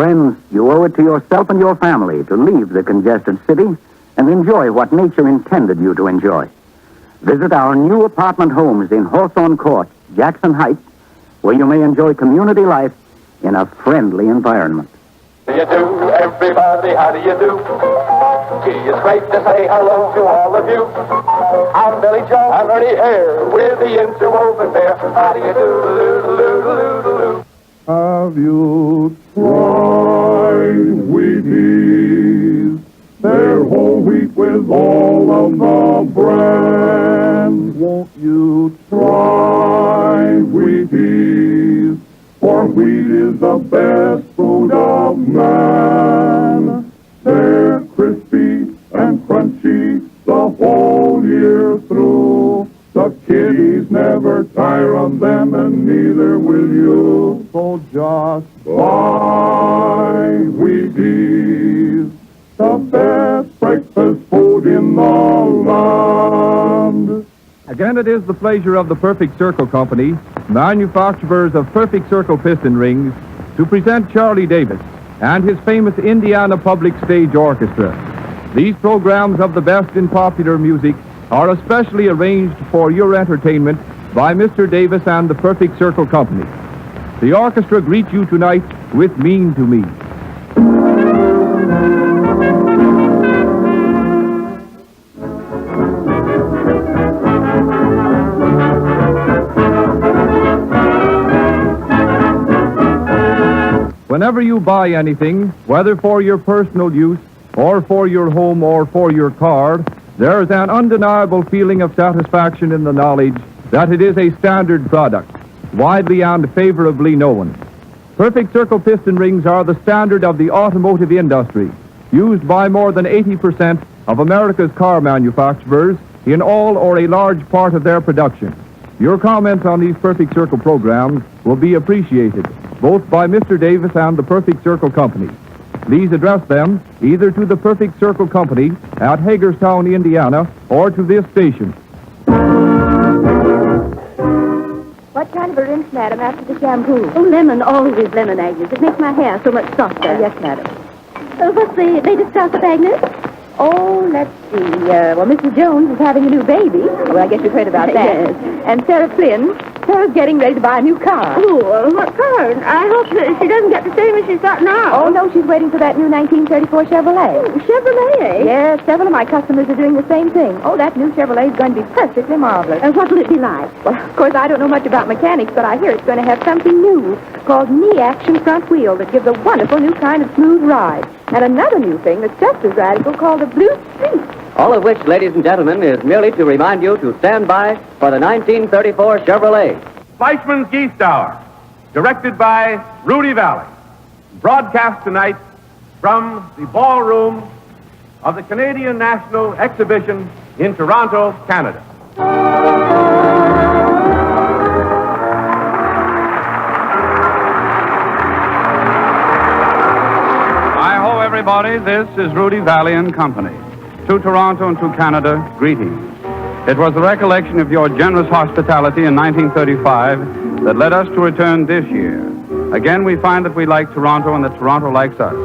Friends, you owe it to yourself and your family to leave the congested city and enjoy what nature intended you to enjoy. Visit our new apartment homes in Hawthorne Court, Jackson Heights, where you may enjoy community life in a friendly environment. How do you do, everybody? How do you do? Gee, it's great to say hello to all of you. I'm Billy Joe. I'm Ernie Hare with the Interwoven Bear. How do you do? Have you tried Wheaties? They're whole wheat with all of the bran. Won't you try Wheaties? For wheat is the best food of man. They're crispy and crunchy the whole year through. The kiddies never tire of them, and neither will you. So just buy Wheaties, the best breakfast food in the land. Again, it is the pleasure of the Perfect Circle Company, manufacturers of Perfect Circle piston rings, to present Charlie Davis and his famous Indiana Public Stage Orchestra. These programs of the best in popular music are especially arranged for your entertainment by Mr. Davis and the Perfect Circle Company. The orchestra greets you tonight with Mean to Me. Whenever you buy anything, whether for your personal use or for your home or for your car, there is an undeniable feeling of satisfaction in the knowledge that it is a standard product, widely and favorably known. Perfect Circle piston rings are the standard of the automotive industry, used by more than 80% of America's car manufacturers in all or a large part of their production. Your comments on these Perfect Circle programs will be appreciated, both by Mr. Davis and the Perfect Circle Company. Please address them either to the Perfect Circle Company at Hagerstown, Indiana, or to this station. What kind of a rinse, madam, after the shampoo? Oh, lemon, always lemon, Agnes. It makes my hair so much softer. Yes, madam. What's the latest gossip, Agnes? Oh, let's see. Well, Mrs. Jones is having a new baby. Well, I guess you've heard about that. Yes. And Sarah Flynn, Sarah's getting ready to buy a new car. Oh, what car? I hope that she doesn't get the same as she's got now. Oh, no, she's waiting for that new 1934 Chevrolet. Oh, Chevrolet? Yes, several of my customers are doing the same thing. Oh, that new Chevrolet is going to be perfectly marvelous. And what will it be like? Well, of course, I don't know much about mechanics, but I hear it's going to have something new called knee action front wheel that gives a wonderful new kind of smooth ride. And another new thing that's just as radical called a blue streak. All of which, ladies and gentlemen, is merely to remind you to stand by for the 1934 Chevrolet. Fleischmann's Geese Hour, directed by Rudy Valley. Broadcast tonight from the ballroom of the Canadian National Exhibition in Toronto, Canada. Hi-ho, everybody. This is Rudy Valley and Company. To Toronto and to Canada, greetings. It was the recollection of your generous hospitality in 1935 that led us to return this year. Again, we find that we like Toronto and that Toronto likes us.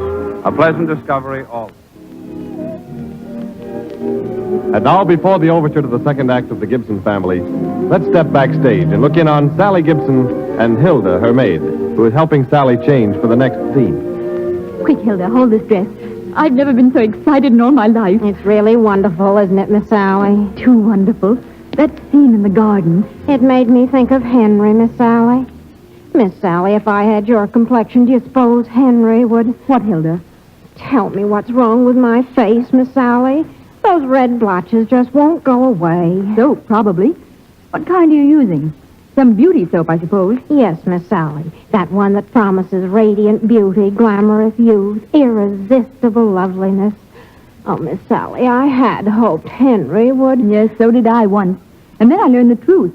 A pleasant discovery all. And now, before the overture to the second act of the Gibson family, let's step backstage and look in on Sally Gibson and Hilda, her maid, who is helping Sally change for the next scene. Quick, Hilda, hold this dress. I've never been so excited in all my life. It's really wonderful, isn't it, Miss Sally? Too wonderful. That scene in the garden. It made me think of Henry, Miss Sally. Miss Sally, if I had your complexion, do you suppose Henry would... What, Hilda? Tell me what's wrong with my face, Miss Sally. Those red blotches just won't go away. Soap, probably. What kind are you using? Some beauty soap, I suppose. Yes, Miss Sally. That one that promises radiant beauty, glamorous youth, irresistible loveliness. Oh, Miss Sally, I had hoped Henry would... Yes, so did I once. And then I learned the truth.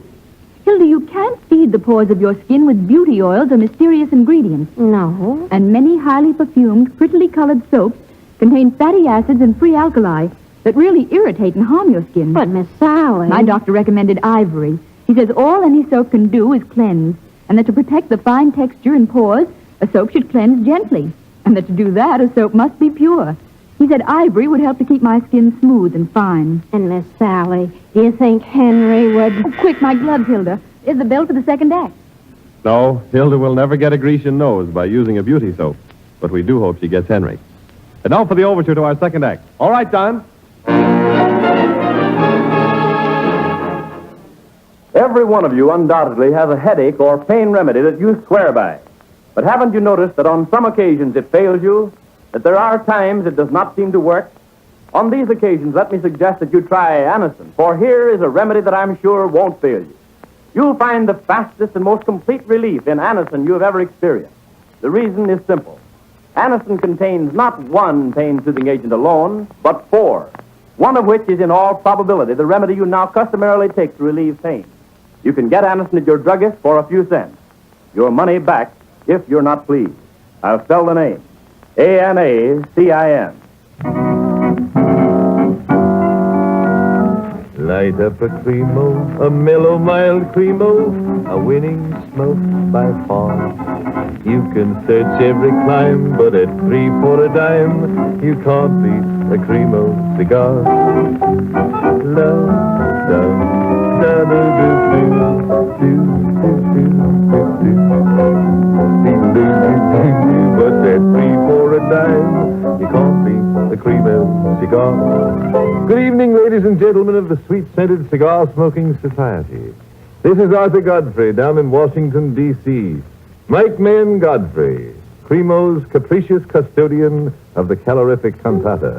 Hilda, you can't feed the pores of your skin with beauty oils or mysterious ingredients. No. And many highly perfumed, prettily colored soaps contain fatty acids and free alkali that really irritate and harm your skin. But, Miss Sally... My doctor recommended Ivory. He says all any soap can do is cleanse, and that to protect the fine texture and pores, a soap should cleanse gently. And that to do that, a soap must be pure. He said Ivory would help to keep my skin smooth and fine. And Miss Sally, do you think Henry would... Oh, quick, my gloves, Hilda. There's the bill for the second act. No, Hilda will never get a Grecian nose by using a beauty soap. But we do hope she gets Henry. And now for the overture to our second act. All right, Don. Every one of you undoubtedly has a headache or pain remedy that you swear by. But haven't you noticed that on some occasions it fails you? That there are times it does not seem to work? On these occasions, let me suggest that you try Anacin, for here is a remedy that I'm sure won't fail you. You'll find the fastest and most complete relief in Anacin you have ever experienced. The reason is simple. Anacin contains not one pain-soothing agent alone, but 4, one of which is in all probability the remedy you now customarily take to relieve pain. You can get Anacin at your druggist for a few cents. Your money back if you're not pleased. I'll spell the name. Anacin. Light up a Cremo, a mellow, mild Cremo, a winning smoke by far. You can search every clime, but at 3 for a dime, you can't beat a Cremo cigar. Love, love, da da do do do do. But at 3 for a dime, you can't beat a Cremo cigar. Good evening, ladies and gentlemen of the Sweet-Scented Cigar-Smoking Society. This is Arthur Godfrey down in Washington, D.C. Mike Mayen Godfrey, Cremo's capricious custodian of the calorific cantata.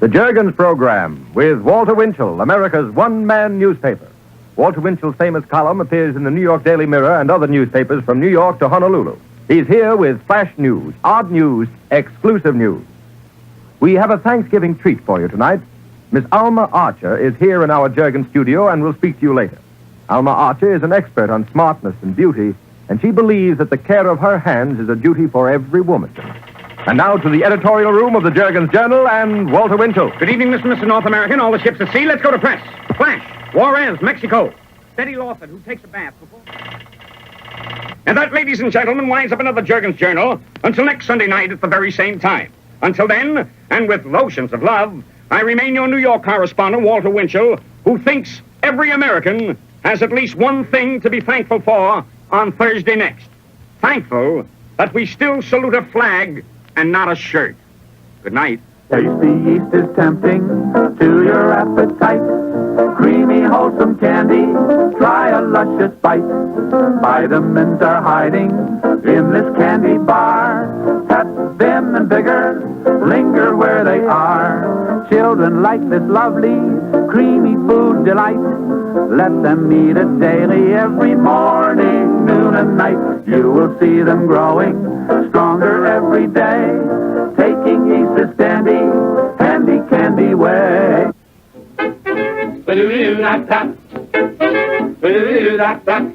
The Juergens Program with Walter Winchell, America's one-man newspaper. Walter Winchell's famous column appears in the New York Daily Mirror and other newspapers from New York to Honolulu. He's here with flash news, odd news, exclusive news. We have a Thanksgiving treat for you tonight. Miss Alma Archer is here in our Juergens studio and will speak to you later. Alma Archer is an expert on smartness and beauty, and she believes that the care of her hands is a duty for every woman. And now to the editorial room of the Juergens Journal and Walter Winchell. Good evening, Mr. North American. All the ships at sea. Let's go to press. Flash. Juarez, Mexico. Steady Lawson, who takes a bath before... And that, ladies and gentlemen, winds up another Juergens Journal until next Sunday night at the very same time. Until then, and with lotions of love, I remain your New York correspondent, Walter Winchell, who thinks every American has at least one thing to be thankful for on Thursday next. Thankful that we still salute a flag and not a shirt. Good night. Tasty yeast is tempting to your appetite. Creamy, wholesome candy, try a luscious bite. Vitamins are hiding in this candy bar. Pep, vim, and vigor linger where they are. Children like this lovely, creamy food delight. Let them eat it daily, every morning, noon, and night. You will see them growing stronger every day. Taking yeast is dandy, handy candy way.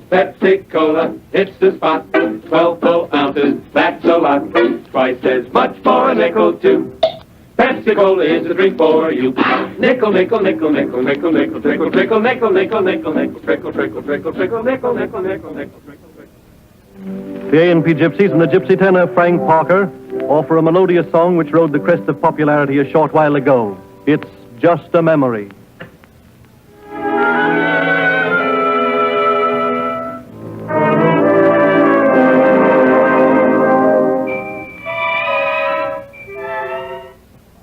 Pepsi Cola, it's the spot. 12 full ounces, that's a lot. Twice as much for a nickel, too. Pepsi Cola is a drink for you. Nickel, nickel, nickel, nickel, nickel, nickel, trickle, trickle, nickel, nickel, nickel, nickel, trickle, trickle, trickle, trickle, nickel, nickel, nickel, nickel, trickle, trickle. The A&P Gypsies and the gypsy tenor Frank Parker offer a melodious song which rode the crest of popularity a short while ago. It's Just a Memory.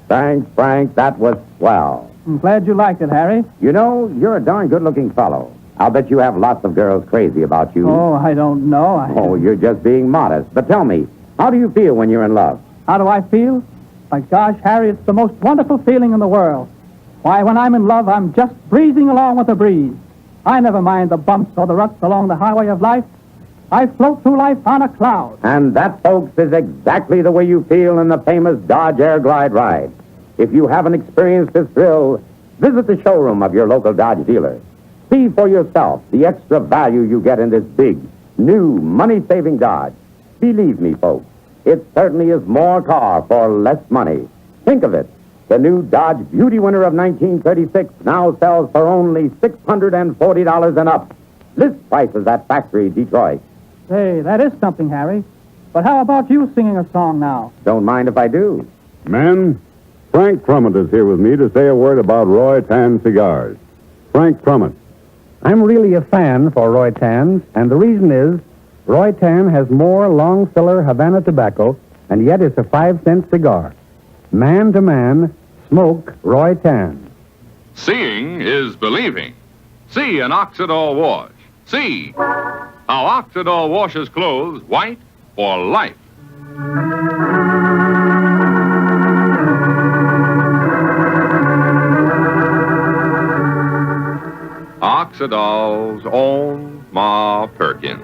Thanks, Frank. That was swell. I'm glad you liked it, Harry. You know, you're a darn good-looking fellow. I'll bet you have lots of girls crazy about you. Oh, I don't know. Oh, you're just being modest. But tell me, how do you feel when you're in love? How do I feel? My gosh, Harry, it's the most wonderful feeling in the world. Why, when I'm in love, I'm just breezing along with the breeze. I never mind the bumps or the ruts along the highway of life. I float through life on a cloud. And that, folks, is exactly the way you feel in the famous Dodge Air Glide ride. If you haven't experienced this thrill, visit the showroom of your local Dodge dealer. See for yourself the extra value you get in this big, new, money-saving Dodge. Believe me, folks, it certainly is more car for less money. Think of it. The new Dodge Beauty winner of 1936 now sells for only $640 and up. List prices at factory Detroit. Say, that is something, Harry. But how about you singing a song now? Don't mind if I do. Men, Frank Trummett is here with me to say a word about Roy Tan cigars. Frank Trummett. I'm really a fan for Roy Tans, and the reason is Roy Tan has more long-filler Havana tobacco, and yet it's a 5-cent cigar. Man to man, smoke Roy Tan. Seeing is believing. See an Oxidol wash. See how Oxidol washes clothes white for life. Oxidol's own Ma Perkins.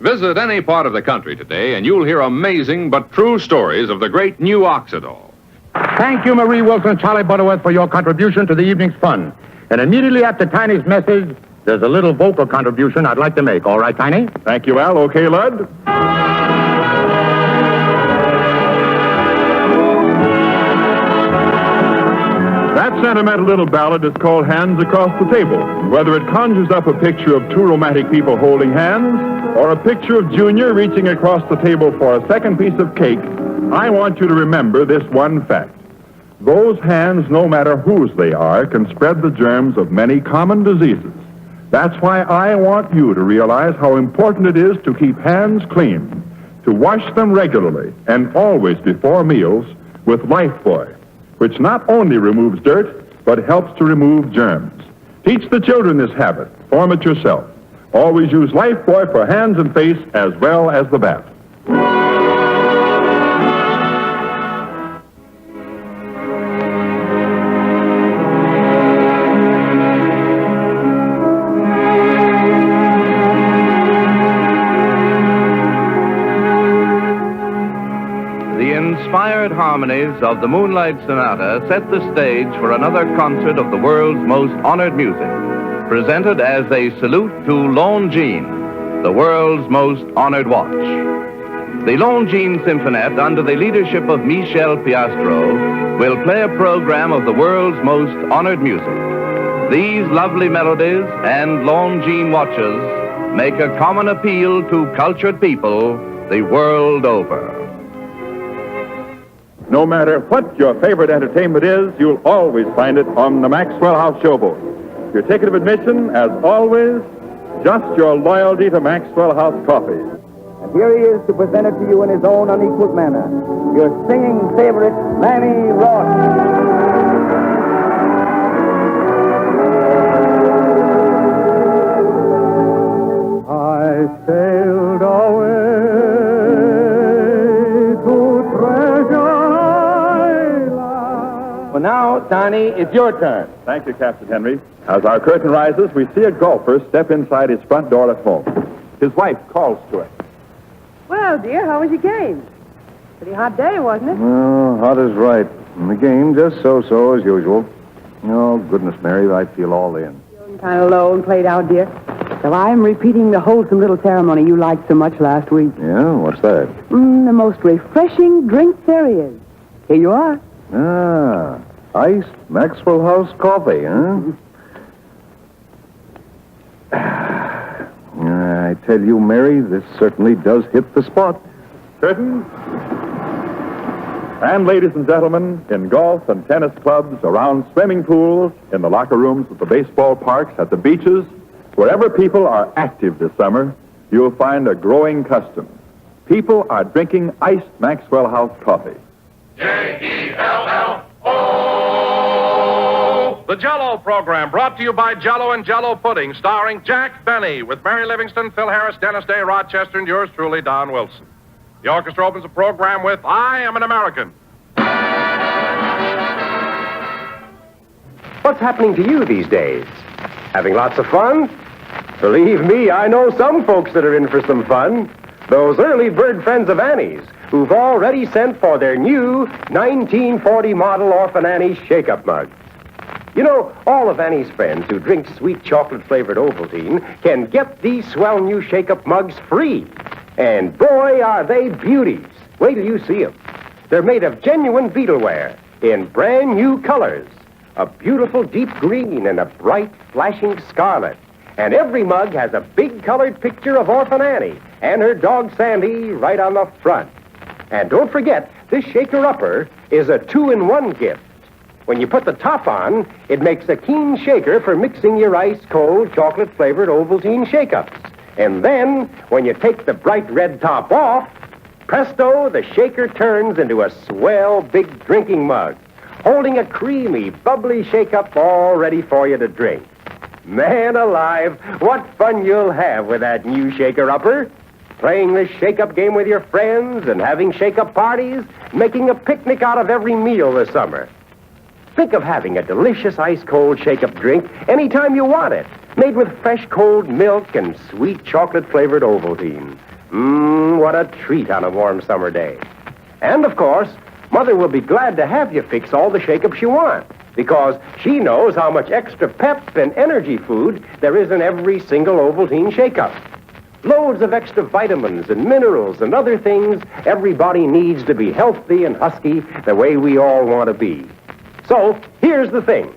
Visit any part of the country today, and you'll hear amazing but true stories of the great new Oxidol. Thank you, Marie Wilson and Charlie Butterworth, for your contribution to the evening's fun. And immediately after Tiny's message, there's a little vocal contribution I'd like to make. All right, Tiny? Thank you, Al. Okay, Lud? That sentimental little ballad is called Hands Across the Table. Whether it conjures up a picture of two romantic people holding hands or a picture of Junior reaching across the table for a second piece of cake, I want you to remember this one fact. Those hands, no matter whose they are, can spread the germs of many common diseases. That's why I want you to realize how important it is to keep hands clean, to wash them regularly and always before meals with Lifebuoy, which not only removes dirt, but helps to remove germs. Teach the children this habit. Form it yourself. Always use Lifebuoy for hands and face as well as the bath. The inspired harmonies of the Moonlight Sonata set the stage for another concert of the world's most honored music, presented as a salute to Longines, the world's most honored watch. The Longines Symphonette, under the leadership of Michel Piastro, will play a program of the world's most honored music. These lovely melodies and Longines watches make a common appeal to cultured people the world over. No matter what your favorite entertainment is, you'll always find it on the Maxwell House Showboat. Your ticket of admission, as always, just your loyalty to Maxwell House Coffee. And here he is to present it to you in his own unequaled manner. Your singing favorite, Lanny Ross. I sailed away to Treasure Island. Well, now, Tiny, it's your turn. Thank you, Captain Henry. As our curtain rises, we see a golfer step inside his front door at home. His wife calls to him. Well, dear, how was your game? Pretty hot day, wasn't it? Oh, hot is right. And the game just so-so as usual. Oh, goodness, Mary, I feel all in. Feeling kind of low and played out, dear. So I'm repeating the wholesome little ceremony you liked so much last week. Yeah? What's that? The most refreshing drink there is. Here you are. Ah, iced Maxwell House coffee, huh? I tell you, Mary, this certainly does hit the spot. Curtain. And ladies and gentlemen, in golf and tennis clubs, around swimming pools, in the locker rooms at the baseball parks, at the beaches, wherever people are active this summer, you'll find a growing custom. People are drinking iced Maxwell House coffee. Jell-O! The Jell-O program brought to you by Jell-O and Jell-O Pudding, starring Jack Benny, with Mary Livingston, Phil Harris, Dennis Day, Rochester, and yours truly, Don Wilson. The orchestra opens the program with I Am an American. What's happening to you these days? Having lots of fun? Believe me, I know some folks that are in for some fun. Those early bird friends of Annie's, who've already sent for their new 1940 model Orphan Annie shake-up mugs. You know, all of Annie's friends who drink sweet chocolate-flavored Ovaltine can get these swell new shake-up mugs free. And boy, are they beauties. Wait till you see them. They're made of genuine beetleware in brand new colors. a beautiful deep green and a bright flashing scarlet. And every mug has a big colored picture of Orphan Annie and her dog Sandy right on the front. And don't forget, this shaker-upper is a 2-in-1 gift. When you put the top on, it makes a keen shaker for mixing your ice-cold, chocolate-flavored Ovaltine shake-ups. And then, when you take the bright red top off, presto, the shaker turns into a swell big drinking mug, holding a creamy, bubbly shake-up all ready for you to drink. Man alive, what fun you'll have with that new shaker-upper. Playing this shake-up game with your friends and having shake-up parties, making a picnic out of every meal this summer. Think of having a delicious ice-cold shake-up drink anytime you want it, made with fresh cold milk and sweet chocolate-flavored Ovaltine. What a treat on a warm summer day. And, of course, Mother will be glad to have you fix all the shake-ups you want, because she knows how much extra pep and energy food there is in every single Ovaltine shake-up. Loads of extra vitamins and minerals and other things everybody needs to be healthy and husky the way we all want to be. So, here's the thing.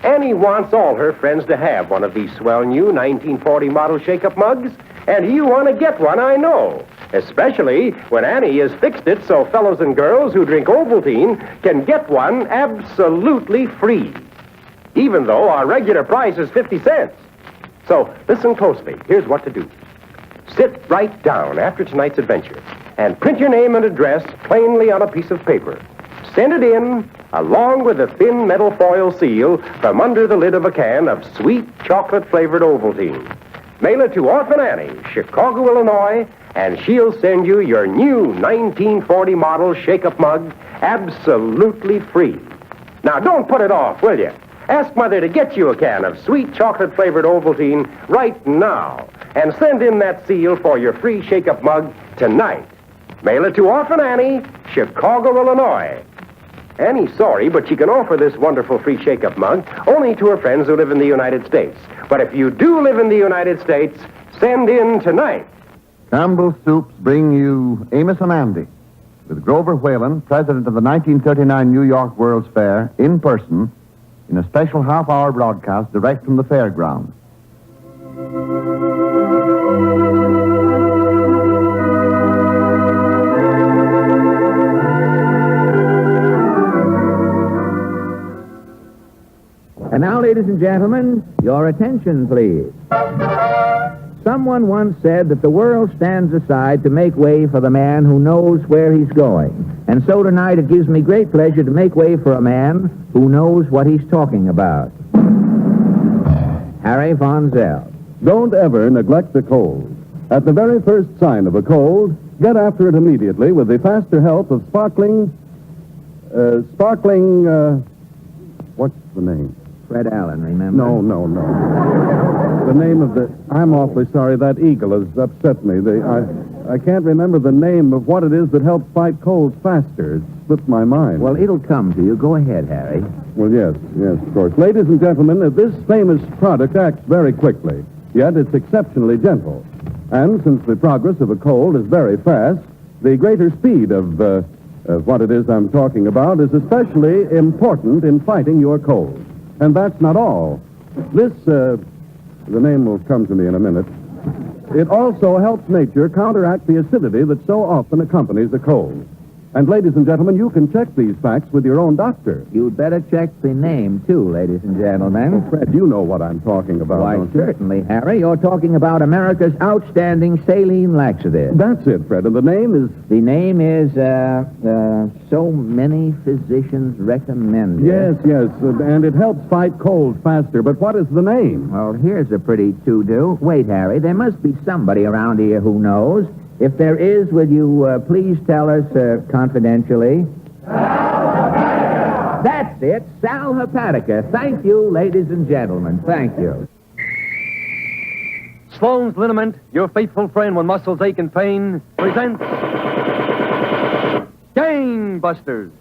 Annie wants all her friends to have one of these swell new 1940 model shake-up mugs, and you want to get one, I know. Especially when Annie has fixed it so fellows and girls who drink Ovaltine can get one absolutely free, even though our regular price is 50 cents. So, listen closely. Here's what to do. Sit right down after tonight's adventure and print your name and address plainly on a piece of paper. Send it in, along with a thin metal foil seal, from under the lid of a can of sweet chocolate-flavored Ovaltine. Mail it to Orphan Annie, Chicago, Illinois, and she'll send you your new 1940 model shake-up mug absolutely free. Now, don't put it off, will you? Ask Mother to get you a can of sweet chocolate-flavored Ovaltine right now, and send in that seal for your free shake-up mug tonight. Mail it to Orphan Annie, Chicago, Illinois. Annie's sorry, but she can offer this wonderful free shake-up mug only to her friends who live in the United States. But if you do live in the United States, send in tonight. Campbell Soups bring you Amos and Andy, with Grover Whalen, president of the 1939 New York World's Fair, in person, in a special half-hour broadcast direct from the fairgrounds. And now, ladies and gentlemen, your attention, please. Someone once said that the world stands aside to make way for the man who knows where he's going. And so tonight it gives me great pleasure to make way for a man who knows what he's talking about. Harry Von Zell. Don't ever neglect the cold. At the very first sign of a cold, get after it immediately with the faster help of what's the name? Fred Allen, remember? No. The name of I'm awfully sorry, that eagle has upset me. I can't remember the name of what it is that helps fight colds faster. It slipped my mind. Well, it'll come to you. Go ahead, Harry. Well, yes, of course. Ladies and gentlemen, this famous product acts very quickly, yet it's exceptionally gentle. And since the progress of a cold is very fast, the greater speed of what it is I'm talking about is especially important in fighting your cold. And that's not all. This, the name will come to me in a minute. It also helps nature counteract the acidity that so often accompanies a cold. And, ladies and gentlemen, you can check these facts with your own doctor. You'd better check the name, too, ladies and gentlemen. Oh, Fred, you know what I'm talking about, Why, don't you? certainly, Harry. You're talking about America's outstanding saline laxative. That's it, Fred. And the name is? The name is, so many physicians recommend it. Yes, and it helps fight colds faster. But what is the name? Well, here's a pretty to-do. Wait, Harry, there must be somebody around here who knows. If there is, will you please tell us confidentially? Sal Hepatica! That's it, Sal Hepatica. Thank you, ladies and gentlemen. Thank you. Sloan's Liniment, your faithful friend when muscles ache and pain, presents Gangbusters.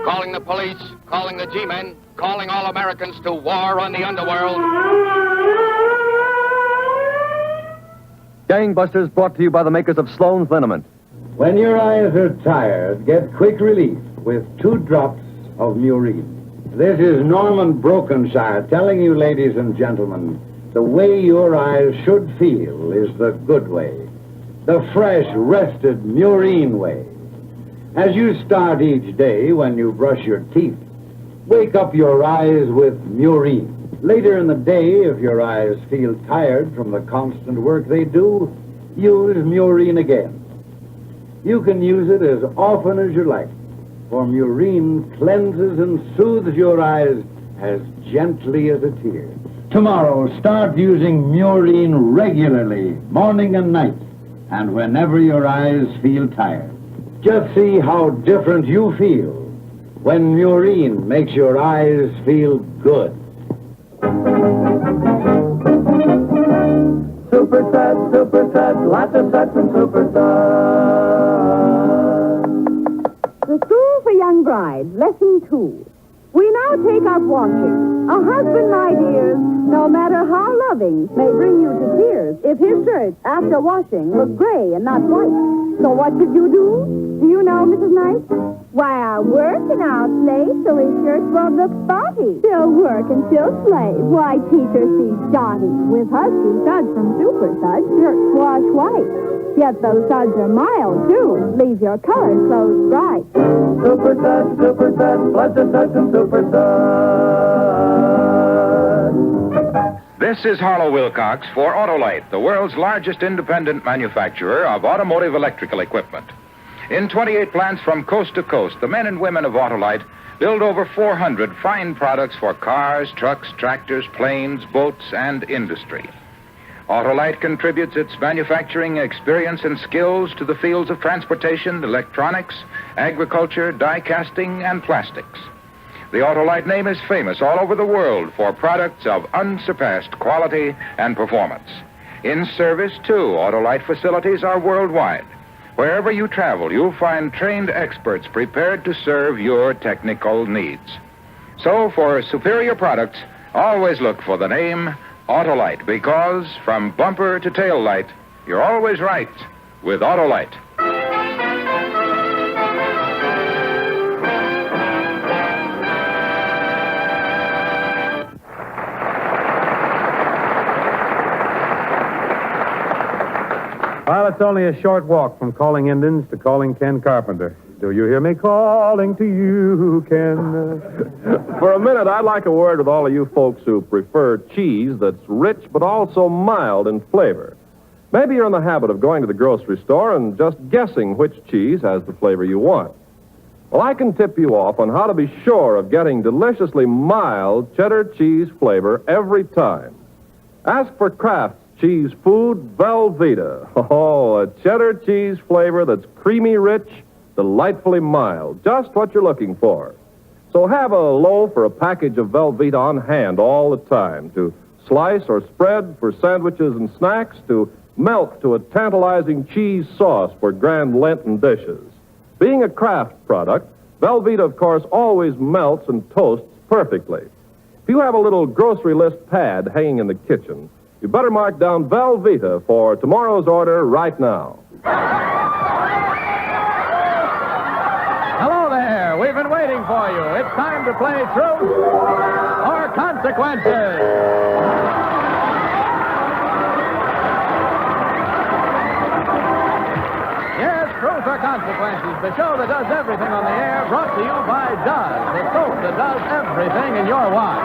Calling the police, calling the G-men, calling all Americans to war on the underworld. Gangbusters brought to you by the makers of Sloan's Liniment. When your eyes are tired, get quick relief with 2 drops of Murine. This is Norman Brokenshire telling you, ladies and gentlemen, the way your eyes should feel is the good way. The fresh, rested Murine way. As you start each day when you brush your teeth, wake up your eyes with Murine. Later in the day, if your eyes feel tired from the constant work they do, use Murine again. You can use it as often as you like, for Murine cleanses and soothes your eyes as gently as a tear. Tomorrow, start using Murine regularly, morning and night, and whenever your eyes feel tired. Just see how different you feel when Murine makes your eyes feel good. Super set, lots of sets and super set. The School for Young Brides, Lesson 2. We now take up washing. A husband, my dears, no matter how loving, may bring you to tears if his shirts, after washing, look gray and not white. So what should you do? Do you know, Mrs. Knight? Why, I'm working out, Slay, so his shirts won't look spotty. Still work and still slay. Why, teacher sees Dottie. With Husky Suds from Super Suds, shirts wash white. Yet those suds are mild, too. Leave your colored clothes bright. Super set, lots of sets and super set. This is Harlow Wilcox for Autolite, the world's largest independent manufacturer of automotive electrical equipment. In 28 plants from coast to coast, the men and women of Autolite build over 400 fine products for cars, trucks, tractors, planes, boats, and industry. Autolite contributes its manufacturing experience and skills to the fields of transportation, electronics, agriculture, die casting, and plastics. The Autolite name is famous all over the world for products of unsurpassed quality and performance. In service, too, Autolite facilities are worldwide. Wherever you travel, you'll find trained experts prepared to serve your technical needs. So, for superior products, always look for the name Autolite, because from bumper to tail light, you're always right with Autolite. Well, it's only a short walk from calling Indians to calling Ken Carpenter. Do you hear me calling to you, Ken? For a minute, I'd like a word with all of you folks who prefer cheese that's rich but also mild in flavor. Maybe you're in the habit of going to the grocery store and just guessing which cheese has the flavor you want. Well, I can tip you off on how to be sure of getting deliciously mild cheddar cheese flavor every time. Ask for Kraft's Cheese Food Velveeta. Oh, a cheddar cheese flavor that's creamy rich, delightfully mild. Just what you're looking for. So have a loaf or a package of Velveeta on hand all the time to slice or spread for sandwiches and snacks, to melt to a tantalizing cheese sauce for grand Lenten dishes. Being a Kraft product, Velveeta, of course, always melts and toasts perfectly. If you have a little grocery list pad hanging in the kitchen, you better mark down Velveeta for tomorrow's order right now. Hello there. We've been waiting for you. It's time to play Truth or Consequences. Yes, Truth or Consequences, the show that does everything on the air, brought to you by Duz, the soap that does everything in your watch.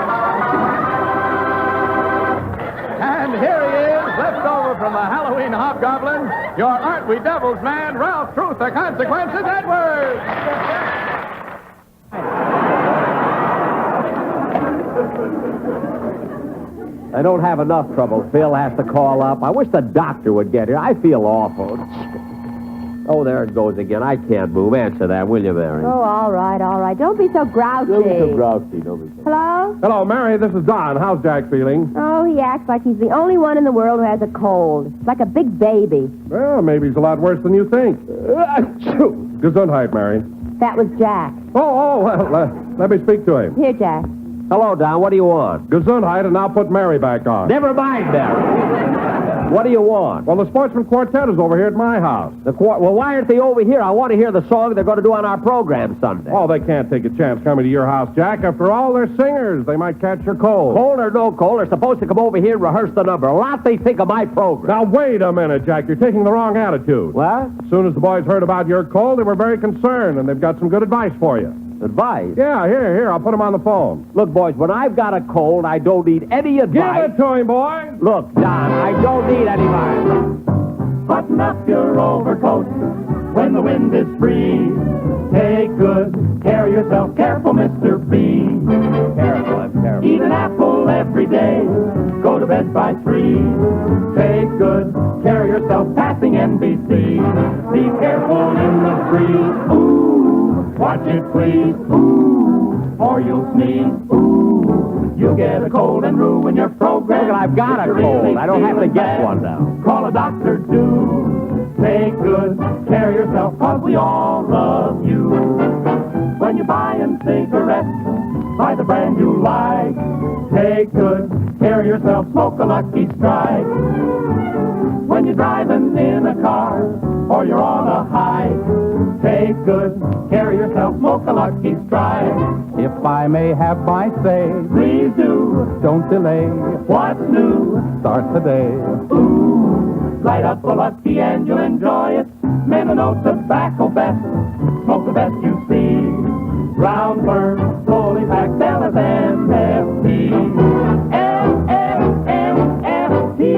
And here he is, left over from the Halloween Hobgoblin, your Aren't We Devils man, Ralph Truth or Consequences Edwards. I don't have enough trouble. Phil has to call up. I wish the doctor would get here. I feel awful. Oh, there it goes again. I can't move. Answer that, will you, Mary? Oh, all right. Don't be so grouchy. Don't be so grouchy. Hello? Hello, Mary. This is Don. How's Jack feeling? Oh, he acts like he's the only one in the world who has a cold. Like a big baby. Well, maybe he's a lot worse than you think. Gesundheit, Mary. That was Jack. Well, let me speak to him. Here, Jack. Hello, Don. What do you want? Gesundheit, and now put Mary back on. Never mind, Mary. What do you want? Well, the Sportsman Quartet is over here at my house. Well, why aren't they over here? I want to hear the song they're going to do on our program Sunday. Oh, they can't take a chance coming to your house, Jack. After all, they're singers. They might catch your cold. Cold or no cold, they're supposed to come over here and rehearse the number. A lot they think of my program. Now, wait a minute, Jack. You're taking the wrong attitude. What? As soon as the boys heard about your cold, they were very concerned, and they've got some good advice for you. Advice? Yeah, here. I'll put them on the phone. Look, boys, when I've got a cold, I don't need any advice. Give it to him, boy. Look, Don, I don't need any advice. Button up your overcoat when the wind is free. Take good care of yourself. Careful, Mr. B. Careful, I'm careful. Eat an apple every day. Go to bed by 3. Take good care of yourself. Passing NBC. Be careful in the breeze. Ooh, watch it please. Ooh, or you'll sneeze. Ooh, you'll get a cold and ruin your program. Look, I've got a cold. I don't have to get one now. Call a doctor, do. Take good care of yourself, 'cause we all love you. When you're buying cigarettes, buy the brand you like. Take good care of yourself, smoke a Lucky Strike. When you're driving in a car, or you're on a hike, take good care of yourself, smoke a Lucky Strike. If I may have my say, Please do. don't delay. What's new? Start today. Light up a Lucky and you'll enjoy it. Men know tobacco best. Smoke the best you see. Round burn, fully packed, Bella's MFT. MFT.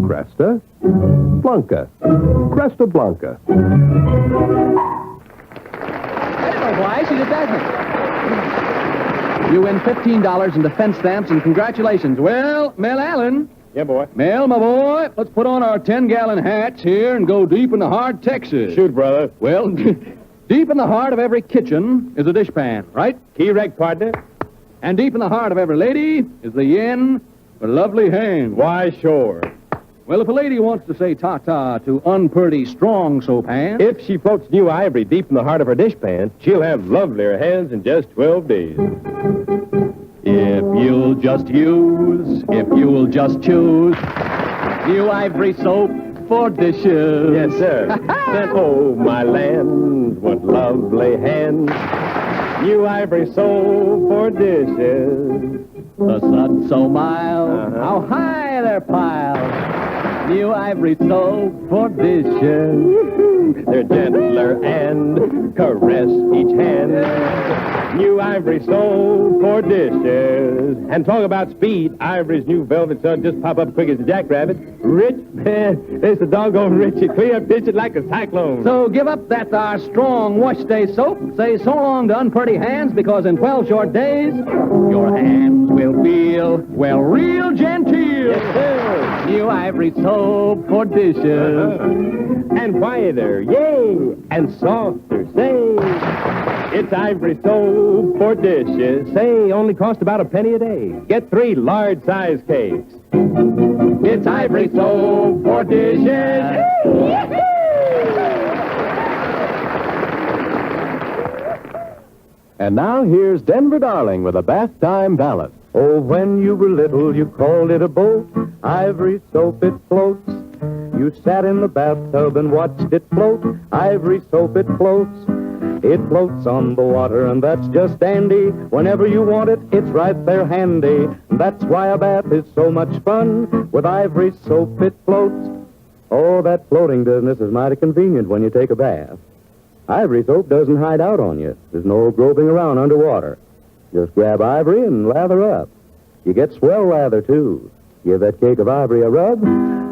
CRESTA, BLANCA, Cresta, Blanca, Cresta Blanca. Why, she's a dozen. You win $15 in defense stamps, and congratulations. Well, Mel Allen. Yeah, boy. Mel, my boy, let's put on our 10-gallon hats here and go deep in the heart, Texas. Shoot, brother. Well, deep in the heart of every kitchen is a dishpan, right? Correct, partner. And deep in the heart of every lady is the yen for lovely hand. Why, sure. Well, if a lady wants to say ta-ta to unpurty, strong soap hands... If she floats new Ivory deep in the heart of her dishpan, she'll have lovelier hands in just 12 days. If you'll just choose new Ivory soap for dishes. Yes, sir. Then, oh, my land, what lovely hands. New Ivory soap for dishes. The sun so mild, how high they're piled. New Ivory soap for dishes. They're gentler and caress each hand. New Ivory soap for dishes. And talk about speed, Ivory's new velvet sun just pop up quick as a jackrabbit. Rich, man, it's a doggone rich. You clear up, pitch it like a cyclone. So give up that strong wash day soap. Say so long to unpretty hands, because in 12 short days, your hands will feel, well, real genteel. Yes, sir. New Ivory soap for dishes. And quieter, yay, and softer, say. It's Ivory soap for dishes. Say, only cost about a penny a day. Get 3 large-size cakes. It's Ivory soap for dishes. And now here's Denver Darling with a bath time ballad. Oh, when you were little, you called it a boat. Ivory soap, it floats. You sat in the bathtub and watched it float. Ivory soap, it floats. It floats on the water, and that's just dandy. Whenever you want it, it's right there handy. That's why a bath is so much fun. With Ivory soap, it floats. Oh, that floating business is mighty convenient when you take a bath. Ivory soap doesn't hide out on you. There's no groping around underwater. Just grab Ivory and lather up. You get swell lather, too. Give that cake of Ivory a rub.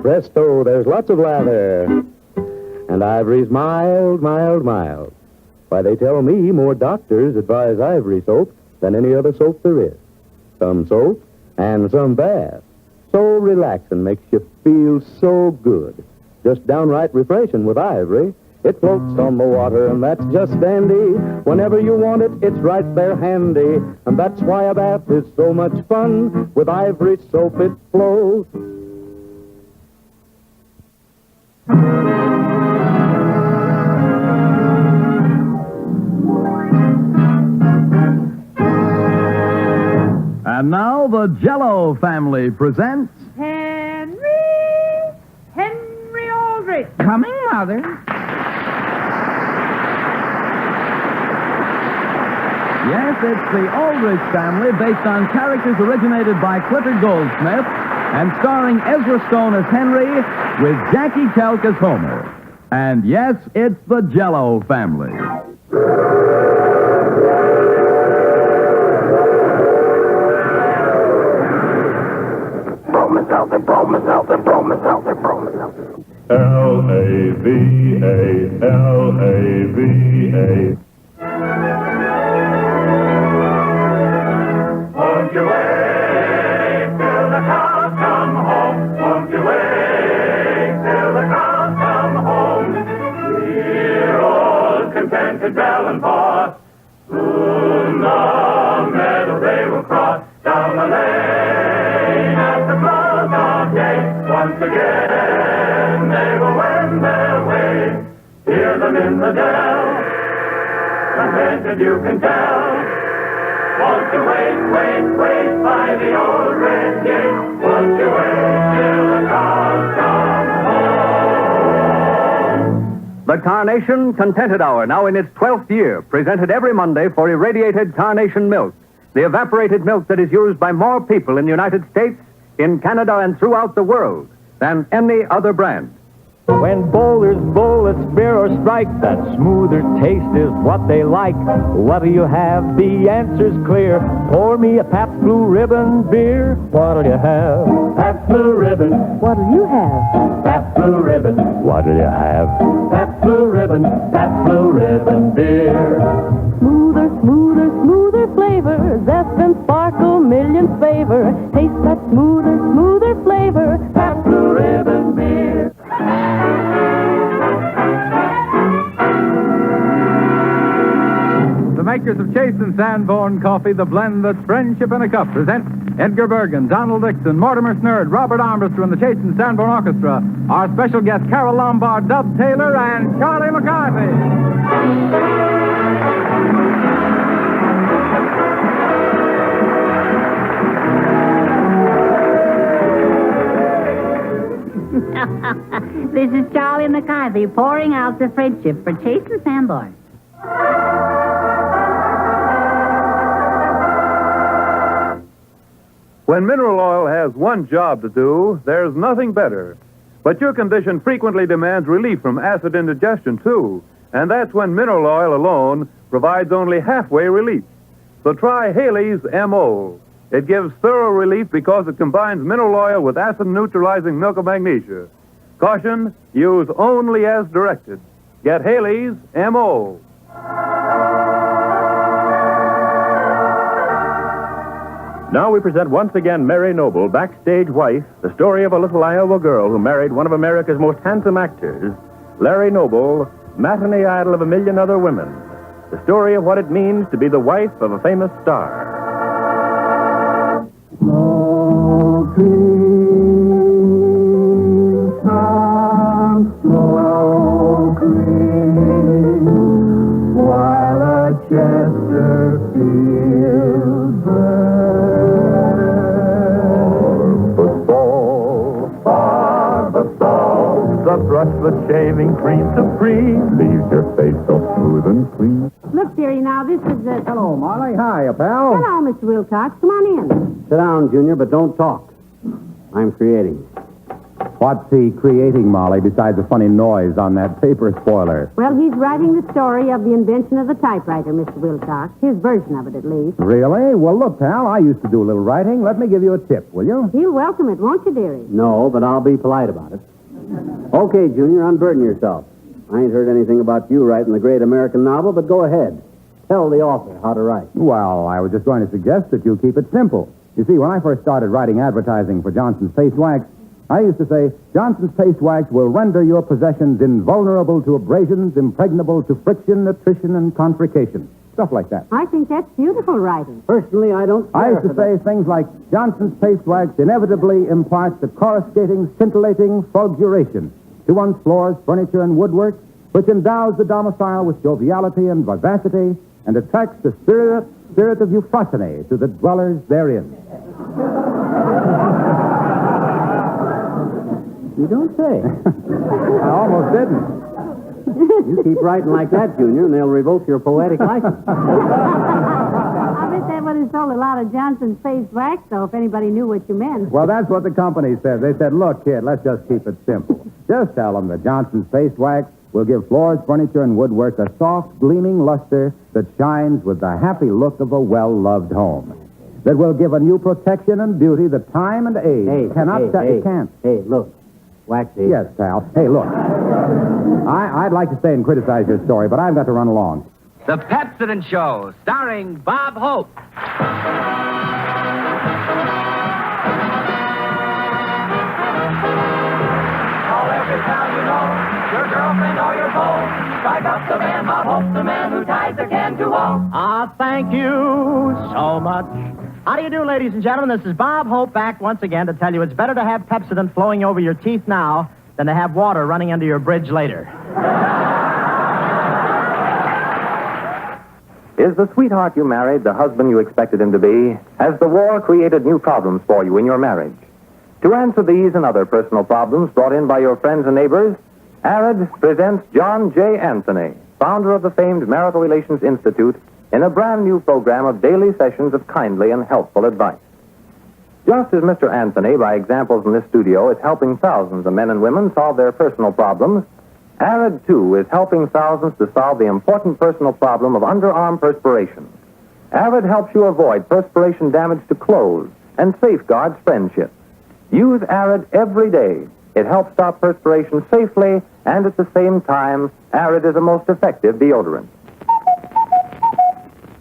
Presto, there's lots of lather. And Ivory's mild, mild, mild. Why, they tell me more doctors advise Ivory soap than any other soap there is. Some soap and some bath. So relaxing, makes you feel so good. Just downright refreshing with Ivory. It floats on the water, and that's just dandy. Whenever you want it, it's right there handy. And that's why a bath is so much fun. With Ivory soap, it floats. And now the Jell-O family presents... Henry Aldrich. Coming, Mother. Yes, it's the Aldrich family based on characters originated by Clifford Goldsmith and starring Ezra Stone as Henry with Jackie Kelk as Homer. And yes, it's the Jell-O family. L-A-V-A, L-A-V-A. Won't you wait till the cows come home? Won't you wait till the cows come home? Dear old contented Bell and Paw, soon the meadow they will cross, down the lane at the close of day. Once again they will wend their way. Hear them in the dell, contented you can tell. Won't you wait by the old red gate? Won't you wait till the cows come home? The Carnation Contented Hour, now in its 12th year, presented every Monday for irradiated carnation milk, the evaporated milk that is used by more people in the United States, in Canada, and throughout the world than any other brand. When bowlers bowl a spear or strike, that smoother taste is what they like. What do you have? The answer's clear. Pour me a Pabst Blue Ribbon beer. What'll you have? Pabst Blue Ribbon. What'll you have? Pabst Blue Ribbon. What'll you have? Pabst Blue Ribbon. Pabst Blue Ribbon beer. Smoother, smoother, smoother flavor. Zest and sparkle, millions favor. Taste that smoother, smoother flavor. Pabst Blue Ribbon beer. The makers of Chase and Sanborn coffee, the blend that's friendship in a cup, present Edgar Bergen, Donald Dixon, Mortimer Snerd, Robert Armbruster, and the Chase and Sanborn Orchestra. Our special guests, Carol Lombard, Dub Taylor, and Charlie McCarthy. This is Charlie McCarthy pouring out the friendship for Chase and Sanborn. When mineral oil has one job to do, there's nothing better. But your condition frequently demands relief from acid indigestion, too. And that's when mineral oil alone provides only halfway relief. So try Haley's M.O. It gives thorough relief because it combines mineral oil with acid-neutralizing milk of magnesia. Caution, use only as directed. Get Haley's M.O. Now we present once again Mary Noble, Backstage Wife, the story of a little Iowa girl who married one of America's most handsome actors, Larry Noble, matinee idol of a million other women. The story of what it means to be the wife of a famous star. While a Chesterfield The brush, the shaving cream supreme leaves your face so smooth and clean. Look, dearie, now, this is Hello, Molly. Hi, pal. Hello, Mr. Wilcox. Come on in. Sit down, Junior, but don't talk. I'm creating. What's he creating, Molly, besides a funny noise on that paper spoiler? Well, he's writing the story of the invention of the typewriter, Mr. Wilcox. His version of it, at least. Really? Well, look, pal, I used to do a little writing. Let me give you a tip, will you? He'll welcome it, won't you, dearie? No, but I'll be polite about it. Okay, Junior, unburden yourself. I ain't heard anything about you writing the great American novel, but go ahead. Tell the author how to write. Well, I was just going to suggest that you keep it simple. You see, when I first started writing advertising for Johnson's Paste Wax, I used to say, Johnson's Paste Wax will render your possessions invulnerable to abrasions, impregnable to friction, attrition, and confrication. Stuff like that. I think that's beautiful writing. Personally, I don't care. I used to say things like, Johnson's Paste Wax inevitably imparts a coruscating, scintillating fulguration. to one's floors, furniture, and woodwork, which endows the domicile with joviality and vivacity and attracts the spirit of euphrosyne to the dwellers therein. You don't say. I almost didn't. You keep writing like that, Junior, and they'll revoke your poetic license. I bet that would have sold a lot of Johnson's face wax, though, if anybody knew what you meant. Well, that's what the company said. They said, look, kid, let's just keep it simple. Just tell them that Johnson's face wax will give floors, furniture, and woodwork a soft, gleaming luster that shines with the happy look of a well-loved home. That will give a new protection and beauty that time and age cannot... It can't. Hey, look. Waxy. Yes, pal. Hey, look. I'd like to stay and criticize your story, but I've got to run along. The Pepsodent Show, starring Bob Hope. Call every pal you know, your girlfriend or your beau. Strike up the band, Bob Hope, the man who ties the can to all. Thank you so much. How do you do, ladies and gentlemen? This is Bob Hope back once again to tell you it's better to have Pepsodent flowing over your teeth now than to have water running under your bridge later. Is the sweetheart you married the husband you expected him to be? Has the war created new problems for you in your marriage? To answer these and other personal problems brought in by your friends and neighbors, ARID presents John J. Anthony, founder of the famed Marital Relations Institute, in a brand new program of daily sessions of kindly and helpful advice. Just as Mr. Anthony, by examples in this studio, is helping thousands of men and women solve their personal problems, ARID, too, is helping thousands to solve the important personal problem of underarm perspiration. ARID helps you avoid perspiration damage to clothes and safeguards friendships. Use ARID every day. It helps stop perspiration safely, and at the same time, ARID is a most effective deodorant.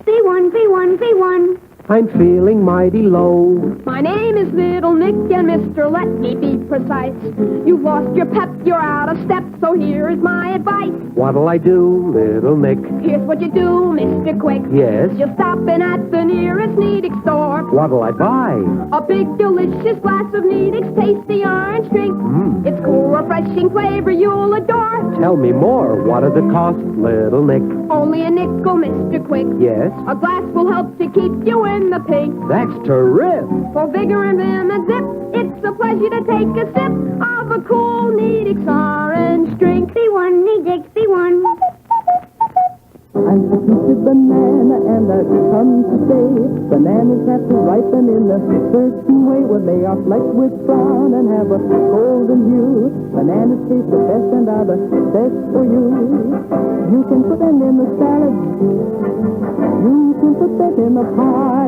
V1, V1, V1. I'm feeling mighty low. My name is Little Nick, and Mr. Let me be precise. You've lost your pep, you're out of step, so here is my advice. What'll I do, Little Nick? Here's what you do, Mr. Quick. Yes? You'll stop in at the nearest Needix store. What'll I buy? A big, delicious glass of Needix tasty orange drink. It's cool, refreshing flavor you'll adore. Tell me more. What does it cost, Little Nick? Only a nickel, Mr. Quick. Yes? A glass will help to keep you in the pink. That's terrific. For vigor and vim and zip, it's a pleasure to take a sip of a cool Needix orange drink. V1, Needix, V1. I'm a stupid banana and I've come to say bananas have to ripen in a certain way when they are flecked with brown and have a golden hue. Bananas taste the best and are the best for you. You can put them in the salad. You can put them in a pie.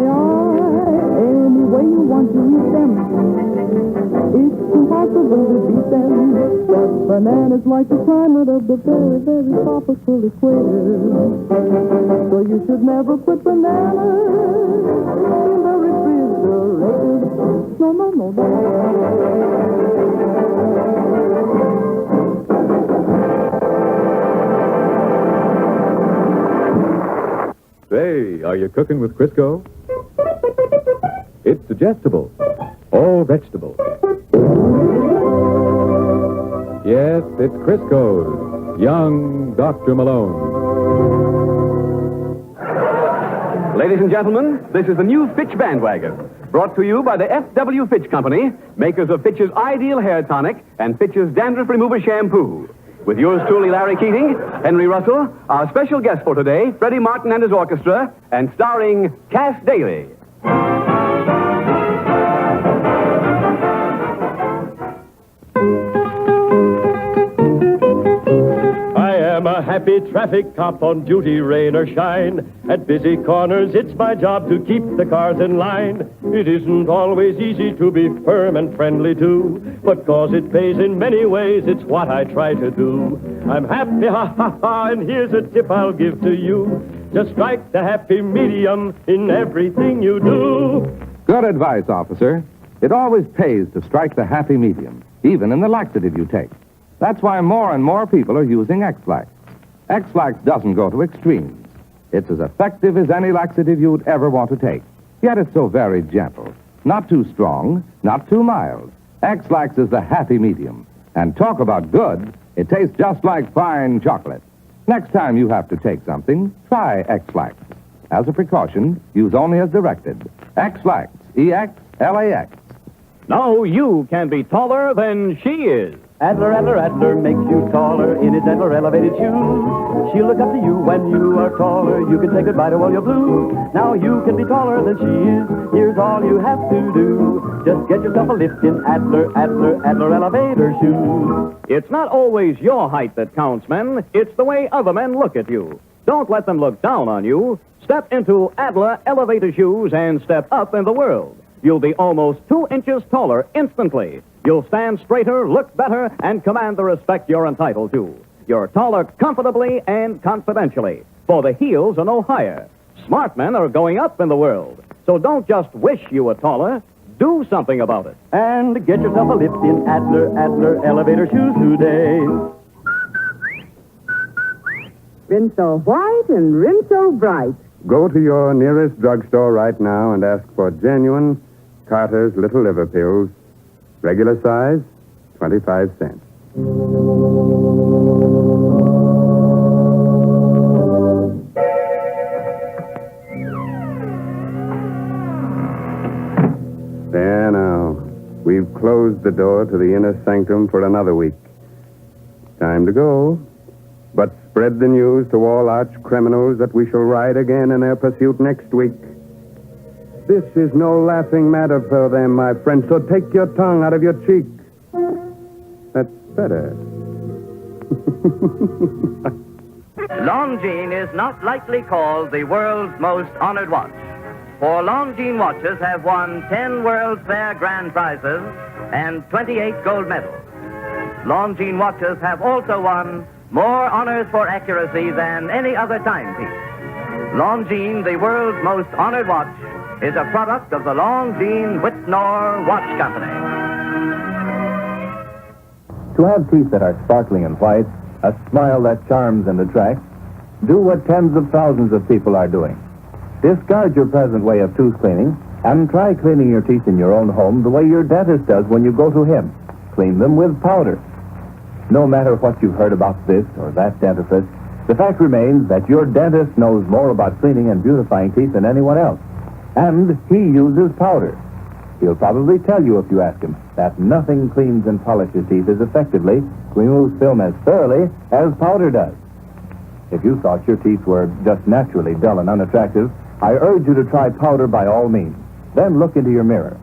Any way you want to eat them. It's impossible to beat them. But bananas like the climate of the very, very tropical equator. So you should never put bananas in the refrigerator. No. Say, are you cooking with Crisco? It's digestible. All vegetable. Yes, it's Crisco's Young Dr. Malone. Ladies and gentlemen, this is the new Fitch bandwagon, brought to you by the F.W. Fitch Company, makers of Fitch's Ideal Hair Tonic and Fitch's Dandruff Remover Shampoo. With yours truly, Larry Keating, Henry Russell, our special guest for today, Freddie Martin and his orchestra, and starring Cass Daly. I'm a happy traffic cop on duty, rain or shine. At busy corners, it's my job to keep the cars in line. It isn't always easy to be firm and friendly too, but 'cause it pays in many ways, it's what I try to do. I'm happy, ha ha ha, and here's a tip I'll give to you. Just strike the happy medium in everything you do. Good advice, officer. It always pays to strike the happy medium, even in the laxative you take. That's why more and more people are using X-Lax. X-Lax doesn't go to extremes. It's as effective as any laxative you'd ever want to take. Yet it's so very gentle. Not too strong, not too mild. X-Lax is the happy medium. And talk about good, it tastes just like fine chocolate. Next time you have to take something, try X-Lax. As a precaution, use only as directed. X-Lax, E-X-L-A-X. Now you can be taller than she is. Adler, Adler, Adler makes you taller in his Adler elevated shoes. She'll look up to you when you are taller. You can say goodbye to all your blues. Now you can be taller than she is. Here's all you have to do. Just get yourself a lift in Adler, Adler, Adler elevator shoes. It's not always your height that counts, men. It's the way other men look at you. Don't let them look down on you. Step into Adler elevator shoes and step up in the world. You'll be almost 2 inches taller instantly. You'll stand straighter, look better, and command the respect you're entitled to. You're taller comfortably and confidentially, for the heels are no higher. Smart men are going up in the world. So don't just wish you were taller. Do something about it. And get yourself a lift in Adler, Adler elevator shoes today. Rin so white and rin so bright. Go to your nearest drugstore right now and ask for genuine Carter's Little Liver Pills. Regular size, 25 cents. There now. We've closed the door to the inner sanctum for another week. Time to go. But spread the news to all arch criminals that we shall ride again in their pursuit next week. This is no laughing matter for them, my friend, so take your tongue out of your cheek. That's better. Longines is not lightly called the world's most honored watch. For Longines watches have won 10 World's Fair grand prizes and 28 gold medals. Longines watches have also won more honors for accuracy than any other timepiece. Longines, the world's most honored watch, is a product of the Longines Whitnor Watch Company. To have teeth that are sparkling and white, a smile that charms and attracts, do what tens of thousands of people are doing. Discard your present way of tooth cleaning and try cleaning your teeth in your own home the way your dentist does when you go to him. Clean them with powder. No matter what you've heard about this or that dentifrice, the fact remains that your dentist knows more about cleaning and beautifying teeth than anyone else. And he uses powder. He'll probably tell you if you ask him that nothing cleans and polishes teeth as effectively, removes film as thoroughly as powder does. If you thought your teeth were just naturally dull and unattractive, I urge you to try powder by all means. Then look into your mirror.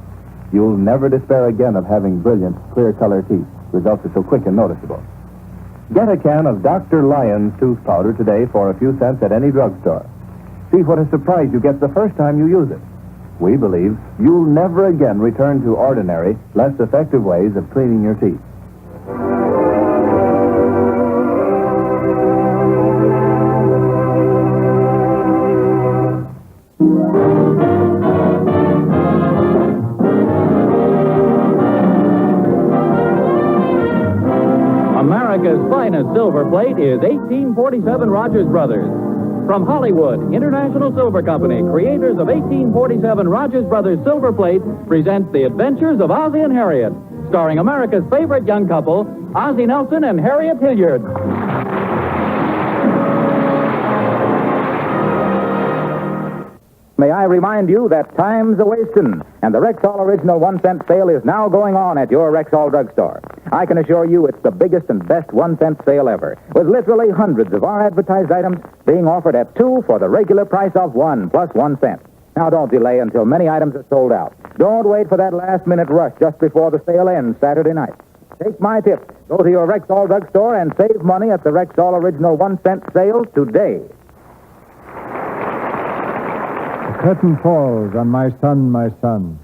You'll never despair again of having brilliant, clear-colored teeth. Results are so quick and noticeable. Get a can of Dr. Lyon's tooth powder today for a few cents at any drugstore. See what a surprise you get the first time you use it. We believe you'll never again return to ordinary, less effective ways of cleaning your teeth. America's finest silver plate is 1847 Rogers Brothers. From Hollywood, International Silver Company, creators of 1847 Rogers Brothers Silver Plate, presents The Adventures of Ozzie and Harriet, starring America's favorite young couple, Ozzie Nelson and Harriet Hilliard. May I remind you that time's a-wastin', and the Rexall Original 1-cent sale is now going on at your Rexall drugstore. I can assure you it's the biggest and best 1-cent sale ever, with literally hundreds of our advertised items being offered at 2 for the regular price of 1 plus 1 cent. Now, don't delay until many items are sold out. Don't wait for that last-minute rush just before the sale ends Saturday night. Take my tip. Go to your Rexall drugstore and save money at the Rexall Original 1-cent sale today. Curtain falls on my son, my son.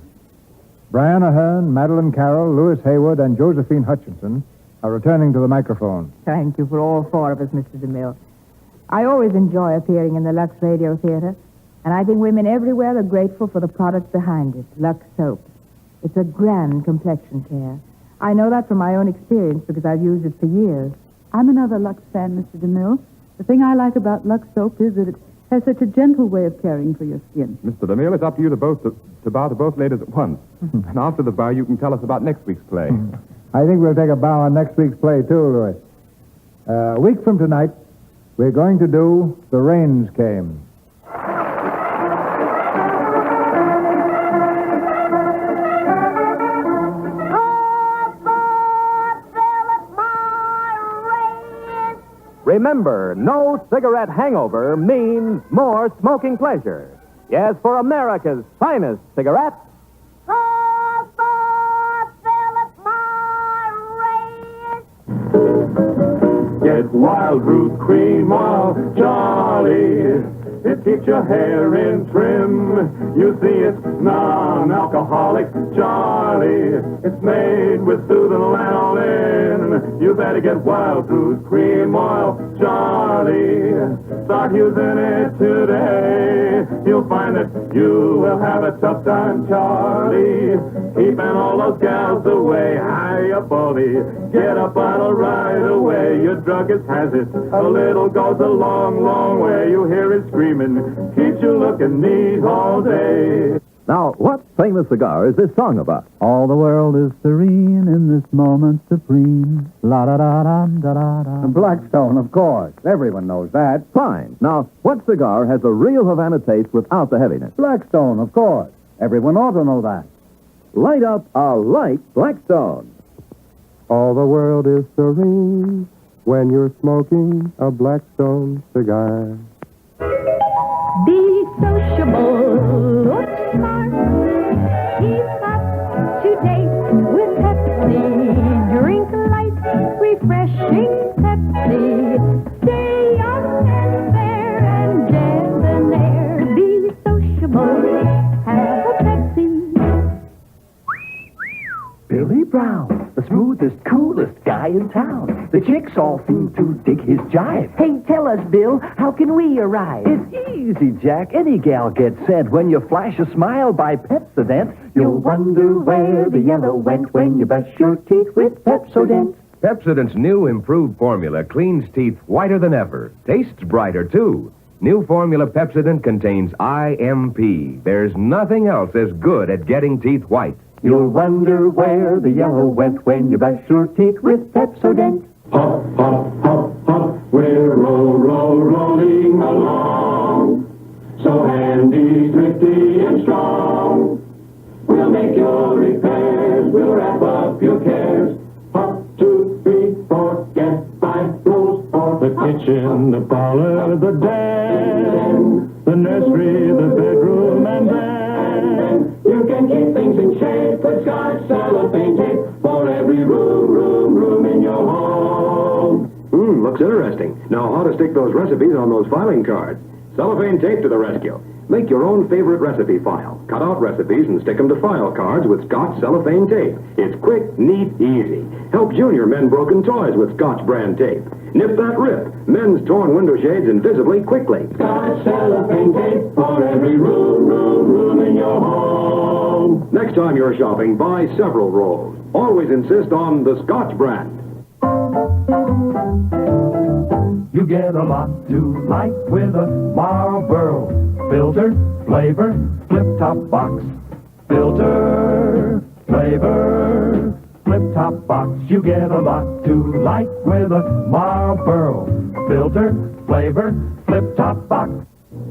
Brian Ahern, Madeline Carroll, Louis Haywood, and Josephine Hutchinson are returning to the microphone. Thank you for all 4 of us, Mr. DeMille. I always enjoy appearing in the Lux Radio Theater, and I think women everywhere are grateful for the product behind it, Lux Soap. It's a grand complexion care. I know that from my own experience because I've used it for years. I'm another Lux fan, Mr. DeMille. The thing I like about Lux Soap is that it has such a gentle way of caring for your skin. Mr. DeMille, it's up to you to bow to both ladies at once. And after the bow, you can tell us about next week's play. I think we'll take a bow on next week's play, too, Louis. A week from tonight, we're going to do The Rains Came. Remember, no cigarette hangover means more smoking pleasure. Yes, for America's finest cigarette. Get Wild Root Cream Oil, Charlie. It keeps your hair in trim. You see, it's non-alcoholic, Charlie. It's made with soothing lanolin. You better get Wild Root Cream Oil, Charlie. Start using it today. You'll find that you will have a tough time, Charlie. Keeping all those gals away. Hurry up, Baldy. Get a bottle right away. Your druggist has it. A little goes a long, long way. You hear it screaming. Keeps you looking neat all day. Now, what famous cigar is this song about? All the world is serene in this moment supreme. La-da-da-da-da-da-da. Blackstone, of course. Everyone knows that. Fine. Now, what cigar has a real Havana taste without the heaviness? Blackstone, of course. Everyone ought to know that. Light up a light Blackstone. All the world is serene when you're smoking a Blackstone cigar. Be sociable, look smart. Keep up to date with Pepsi. Drink light, refreshing Pepsi. Stay young and fair and debonair. Be sociable, have a Pepsi. Billy Brown, the smoothest, coolest guy in town. The chicks all seem to dig his jive. Hey, tell us, Bill, how can we arrive? It's easy, Jack. Any gal gets sent when you flash a smile by Pepsodent. You'll wonder where the yellow went when you brush your teeth with Pepsodent. Pepsodent's new improved formula cleans teeth whiter than ever. Tastes brighter, too. New formula Pepsodent contains IMP. There's nothing else as good at getting teeth white. You'll wonder where the yellow went when you brush your teeth with Pepsodent. Hop, hop, hop, hop, we're rolling along. So handy, thrifty, and strong. We'll make your repairs, we'll wrap up your cares. Hop, 2, 3, 4, get 5 rolls for the kitchen, the parlor, the den, the nursery, the bedroom, and then you can keep things in shape with Scotch cellophane tape for every room in your home. Looks interesting. Now, how to stick those recipes on those filing cards. Cellophane tape to the rescue. Make your own favorite recipe file. Cut out recipes and stick them to file cards with Scotch cellophane tape. It's quick, neat, easy. Help junior men broken toys with Scotch brand tape. Nip that rip. Men's torn window shades invisibly quickly. Scotch cellophane tape for every room in your home. Next time you're shopping, buy several rolls. Always insist on the Scotch brand. You get a lot to like with a Marlboro filter, flavor, flip-top box. Filter, flavor, flip-top box. You get a lot to like with a Marlboro filter, flavor, flip-top box.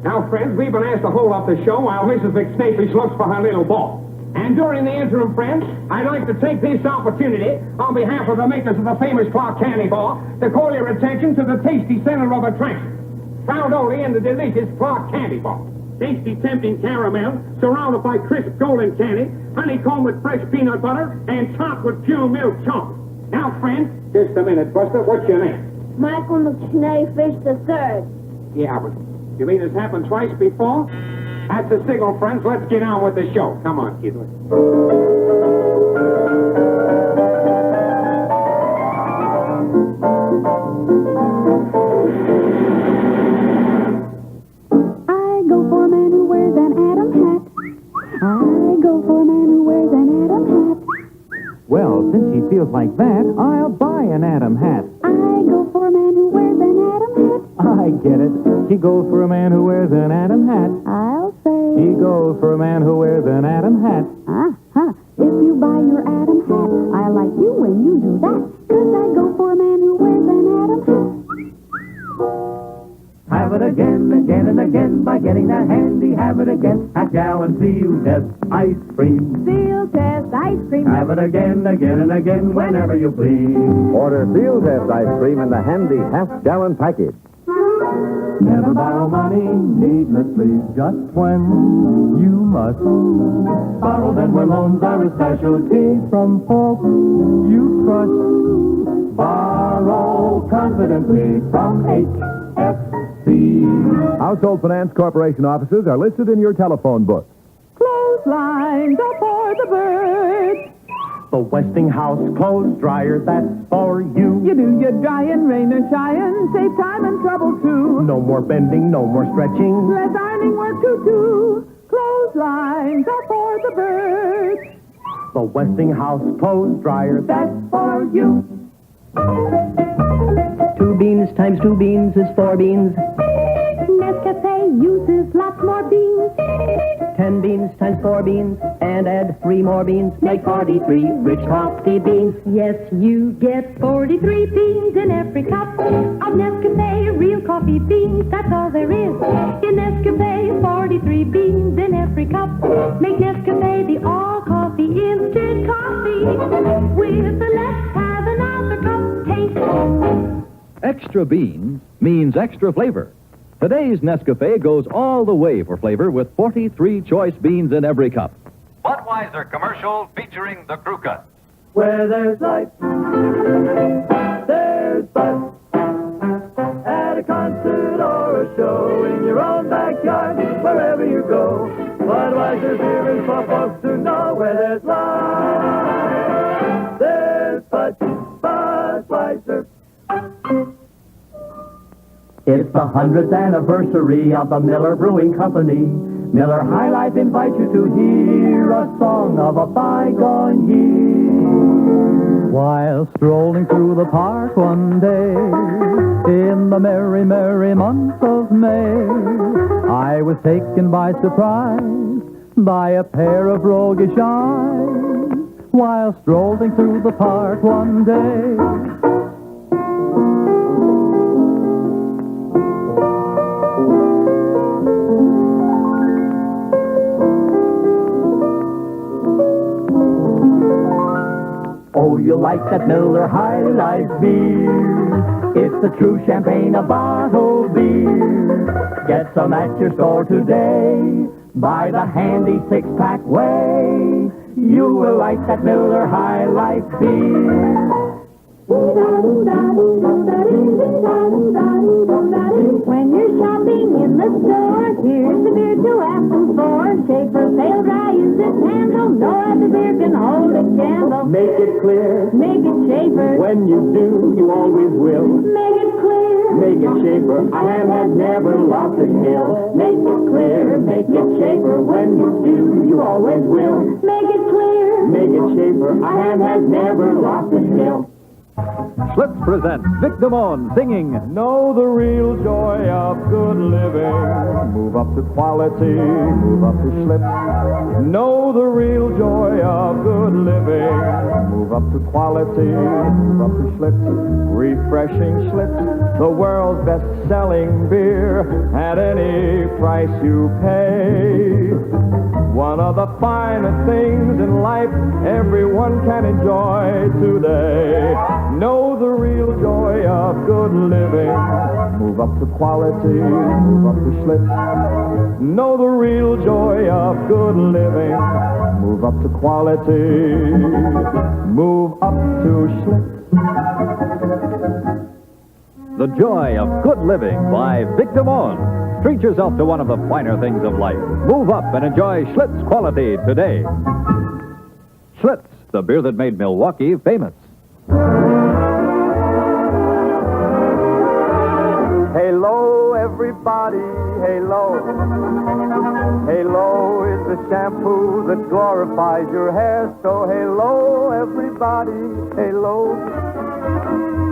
Now, friends, we've been asked to hold up the show while Mrs. McSnapish looks for her little ball. And during the interim, friends, I'd like to take this opportunity, on behalf of the makers of the famous Clark Candy Bar, to call your attention to the tasty center of attraction. Found only in the delicious Clark Candy Bar. Tasty, tempting caramel, surrounded by crisp golden candy, honeycomb with fresh peanut butter, and topped with pure milk chocolate. Now, friends, just a minute, Buster. What's your name? Michael McSnafish III. Yeah, but you mean it's happened twice before? That's the signal, friends. Let's get on with the show. Come on, kid. I go for a man who wears an Adam hat. I go for a man who wears an Adam hat. Well, since he feels like that, I'll buy an Adam hat. I go for a man who wears an Adam hat. I get it. She goes for a man who wears an Adam hat. I'll say. She goes for a man who wears an Adam hat. Uh-huh. if you buy your Adam hat. I like you when you do that, 'cause I go for a man who wears an Adam hat. Have it again, again, and again by getting that handy habit again at Gallon Seal Test Ice Cream. Seal Test Ice Cream. Have it again, again, and again whenever you please. Order Seal Test ice cream in the handy half-gallon package. Never borrow money needlessly, just when you must. Borrow then where loans are a specialty from folks you trust. Borrow confidently from HFC. Household Finance Corporation offices are listed in your telephone book. Clotheslines are for the birds. The Westinghouse clothes dryer, that's for you. You do your drying, rain or shine, save time and trouble too. No more bending, no more stretching. Less ironing work too. Clotheslines are for the birds. The Westinghouse clothes dryer, that's for you. 2 beans times 2 beans is 4 beans. Nescafe uses lots more beans. 10 beans times 4 beans, and add 3 more beans, make 43 rich coffee beans. Yes, you get 43 beans in every cup of Nescafe real coffee beans. That's all there is in Nescafe. 43 beans in every cup. Make Nescafe the all coffee instant coffee with the let's have another cup taste. Extra beans means extra flavor. Today's Nescafe goes all the way for flavor with 43 choice beans in every cup. Budweiser commercial featuring the crew cut. Where there's life, there's Bud. At a concert or a show, in your own backyard, wherever you go. Budweiser beer is for folks who know where there's life. There's Bud, Budweiser. It's the 100th anniversary of the Miller Brewing Company. Miller High Life invites you to hear a song of a bygone year. While strolling through the park one day, in the merry, merry month of May, I was taken by surprise by a pair of roguish eyes. While strolling through the park one day, oh, you like that Miller High Life beer? It's the true champagne of bottled beer. Get some at your store today. By the handy 6-pack way. You will like that Miller High Life beer. When you're shopping in the store, here's the beer to ask them for. Schaefer Pale Dry is its handle. No other beer can hold a candle. Make it clear. Make it Schaefer. When you do, you always will. Make it clear. Make it Schaefer. A ham has never lost a hill. Make it clear. Make it Schaefer. When you do, you always will. Make it clear. Make it Schaefer. A ham has never lost a hill. Schlitz presents Vic Damone singing Know the real joy of good living. Move up to quality, move up to Schlitz. Know the real joy of good living. Move up to quality, move up to Schlitz. Refreshing Schlitz, the world's best-selling beer at any price you pay. One of the finest things in life everyone can enjoy today. Know the real joy of good living. Move up to quality, move up to Schlitz. Know the real joy of good living. Move up to quality, move up to Schlitz. The Joy of Good Living by Vic Damone. Treat yourself to one of the finer things of life. Move up and enjoy Schlitz quality today. Schlitz, the beer that made Milwaukee famous. Halo, everybody, halo. Halo is the shampoo that glorifies your hair. So halo, everybody, halo.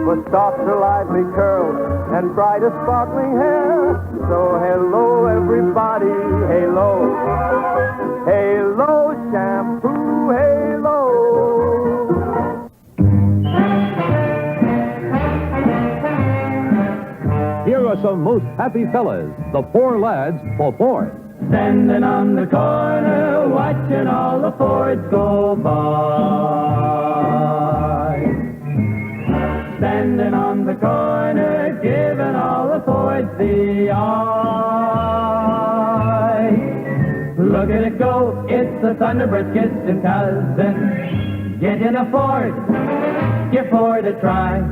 For softer, lively curls and brighter, sparkling hair. So hello, everybody, halo. Halo shampoo, halo. handsome, most happy fellas, the four lads for Ford. Standing on the corner, watching all the Fords go by. Standing on the corner, giving all the Fords the eye. Look at it go, it's the Thunderbird's kissing cousin. Get in a Ford, give Ford a try.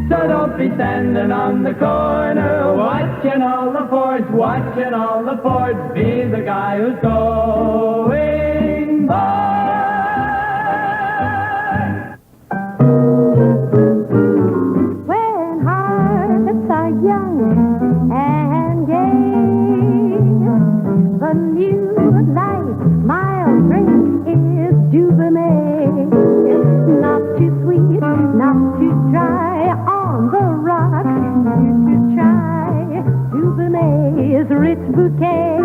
So don't be standing on the corner, watching all the Fords, watching all the Fords. Be the guy who's going by. When hearts are young and gay, the new light, mild drink is Dubonnet. Not too sweet, not too dry, on the rocks you should try Dubonet's rich bouquet.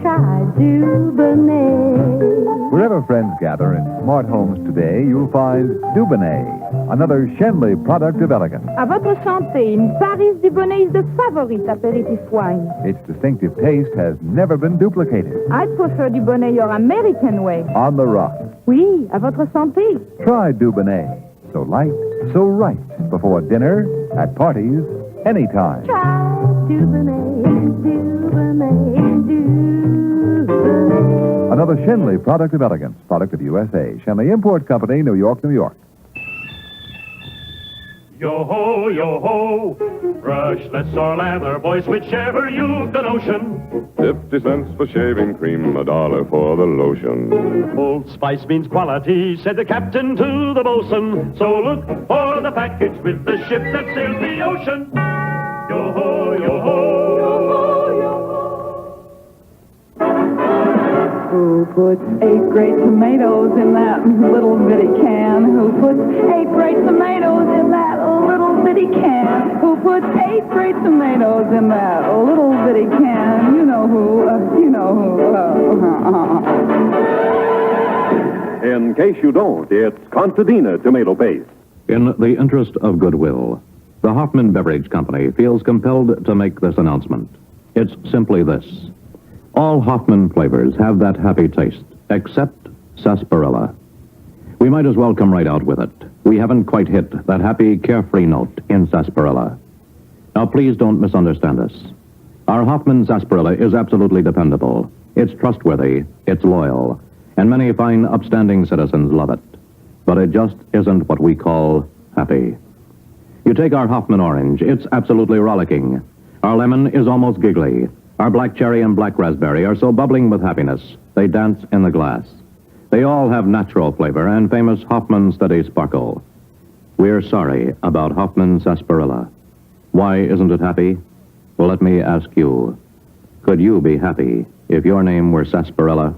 Try Dubonnet. Wherever friends gather in smart homes today, you'll find Dubonnet, another Shenley product of elegance. À votre santé, une Paris Dubonnet is the favorite aperitif wine. Its distinctive taste has never been duplicated. I prefer Dubonnet your American way. On the rock. Oui, à votre santé. Try Dubonnet. So light, so right. Before dinner, at parties, anytime. Try Dubonnet, Dubonnet, Dubonnet. Another Shenley product of elegance, product of USA. Shenley Import Company, New York, New York. Yo-ho, yo-ho, brushless or lather, boys, whichever you've the notion. 50 cents for shaving cream, $1 for the lotion. Old Spice means quality, said the captain to the bosun. So look for the package with the ship that sails the ocean. Yo-ho, yo-ho, yo-ho, yo-ho. Who puts 8 great tomatoes in that little bitty can? Who puts 8 great tomatoes in that little bitty can? Who puts 8 great tomatoes in that little bitty can? You know who, you know who. In case you don't, it's Contadina tomato paste. In the interest of goodwill, the Hoffman Beverage Company feels compelled to make this announcement. It's simply this. All Hoffman flavors have that happy taste, except sarsaparilla. We might as well come right out with it. We haven't quite hit that happy, carefree note in sarsaparilla. Now, please don't misunderstand us. Our Hoffman sarsaparilla is absolutely dependable. It's trustworthy, it's loyal, and many fine, upstanding citizens love it. But it just isn't what we call happy. You take our Hoffman orange, it's absolutely rollicking. Our lemon is almost giggly. Our black cherry and black raspberry are so bubbling with happiness, they dance in the glass. They all have natural flavor and famous Hoffman steady sparkle. We're sorry about Hoffman sarsaparilla. Why isn't it happy? Well, let me ask you. Could you be happy if your name were sarsaparilla?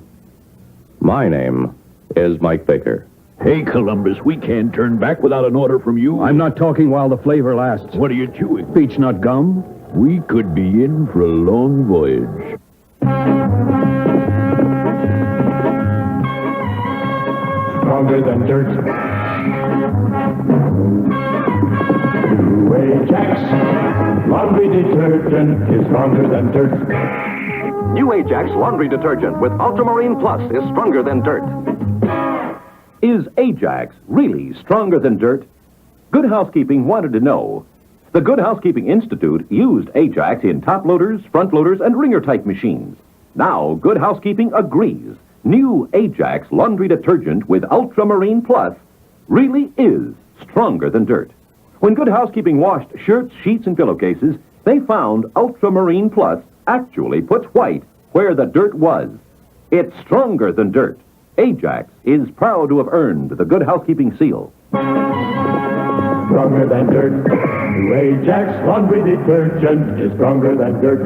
My name is Mike Baker. Hey, Columbus, we can't turn back without an order from you. I'm not talking while the flavor lasts. What are you chewing? Beech nut gum. We could be in for a long voyage. Stronger than dirt. New Ajax laundry detergent is stronger than dirt. New Ajax laundry detergent with Ultramarine Plus is stronger than dirt. Is Ajax really stronger than dirt? Good Housekeeping wanted to know. The Good Housekeeping Institute used Ajax in top loaders, front loaders, and wringer type machines. Now, Good Housekeeping agrees. New Ajax laundry detergent with Ultramarine Plus really is stronger than dirt. When Good Housekeeping washed shirts, sheets, and pillowcases, they found Ultramarine Plus actually puts white where the dirt was. It's stronger than dirt. Ajax is proud to have earned the Good Housekeeping seal. Stronger than dirt. New Ajax laundry detergent is stronger than dirt.